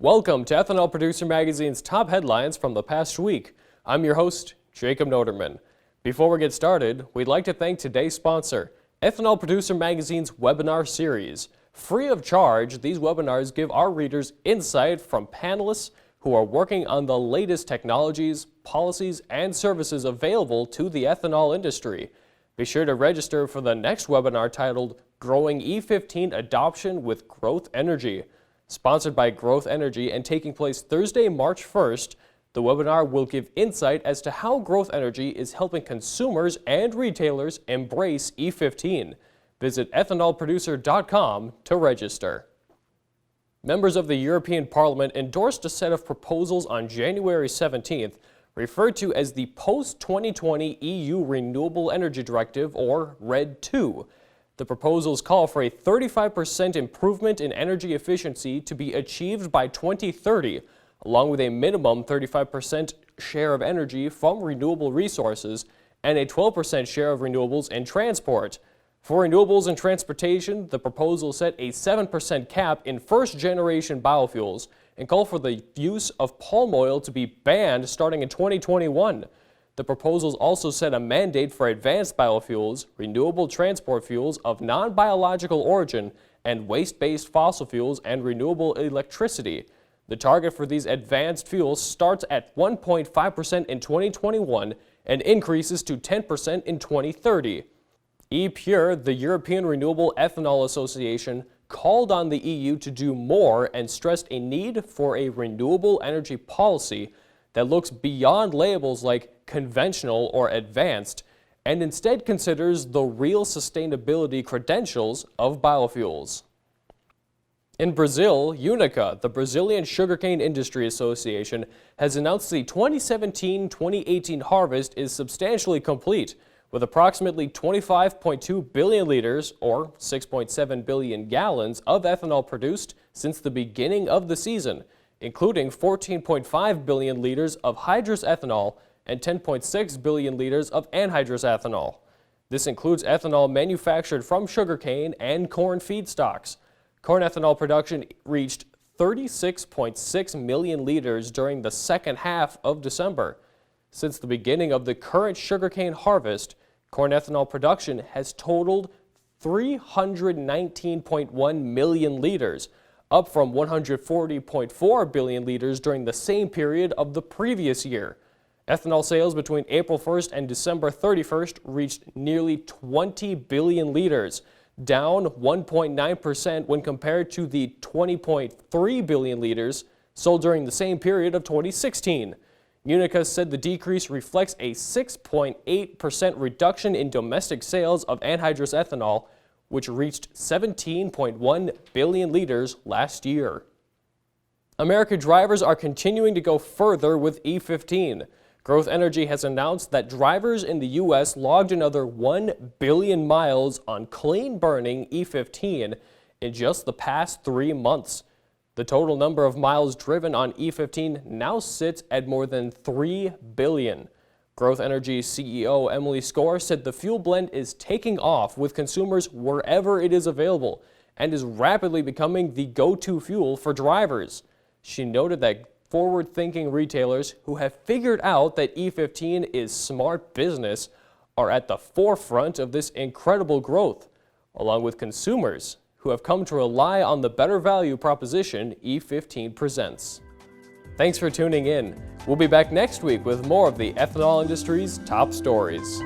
Welcome to Ethanol Producer Magazine's top headlines from the past week. I'm your host, Jacob Noterman. Before we get started, we'd like to thank today's sponsor, Ethanol Producer Magazine's webinar series. Free of charge, these webinars give our readers insight from panelists who are working on the latest technologies, policies, and services available to the ethanol industry. Be sure to register for the next webinar titled Growing E15 Adoption with Growth Energy. Sponsored by Growth Energy and taking place Thursday, March 1st, the webinar will give insight as to how Growth Energy is helping consumers and retailers embrace E15. Visit ethanolproducer.com to register. Members of the European Parliament endorsed a set of proposals on January 17th, referred to as the Post-2020 EU Renewable Energy Directive, or RED II. The proposals call for a 35% improvement in energy efficiency to be achieved by 2030, along with a minimum 35% share of energy from renewable resources and a 12% share of renewables in transport. For renewables and transportation, the proposal set a 7% cap in first-generation biofuels and call for the use of palm oil to be banned starting in 2021. The proposals also set a mandate for advanced biofuels, renewable transport fuels of non-biological origin, and waste-based fossil fuels and renewable electricity. The target for these advanced fuels starts at 1.5% in 2021 and increases to 10% in 2030. EPURE, the European Renewable Ethanol Association, called on the EU to do more and stressed a need for a renewable energy policy that looks beyond labels like conventional or advanced and instead considers the real sustainability credentials of biofuels. In Brazil, UNICA, the Brazilian Sugarcane Industry Association, has announced the 2017-2018 harvest is substantially complete, with approximately 25.2 billion liters, or 6.7 billion gallons, of ethanol produced since the beginning of the season, including 14.5 billion liters of hydrous ethanol and 10.6 billion liters of anhydrous ethanol. This includes ethanol manufactured from sugarcane and corn feedstocks. Corn ethanol production reached 36.6 million liters during the second half of December. Since the beginning of the current sugarcane harvest, corn ethanol production has totaled 319.1 million liters, up from 140.4 billion liters during the same period of the previous year. Ethanol sales between April 1st and December 31st reached nearly 20 billion liters, down 1.9% when compared to the 20.3 billion liters sold during the same period of 2016. UNICA said the decrease reflects a 6.8% reduction in domestic sales of anhydrous ethanol, which reached 17.1 billion liters last year. American drivers are continuing to go further with E15. Growth Energy has announced that drivers in the U.S. logged another 1 billion miles on clean-burning E15 in just the past 3 months. The total number of miles driven on E15 now sits at more than 3 billion. Growth Energy CEO Emily Score said the fuel blend is taking off with consumers wherever it is available and is rapidly becoming the go-to fuel for drivers. She noted that forward-thinking retailers who have figured out that E15 is smart business are at the forefront of this incredible growth, along with consumers who have come to rely on the better value proposition E15 presents. Thanks for tuning in. We'll be back next week with more of the ethanol industry's top stories.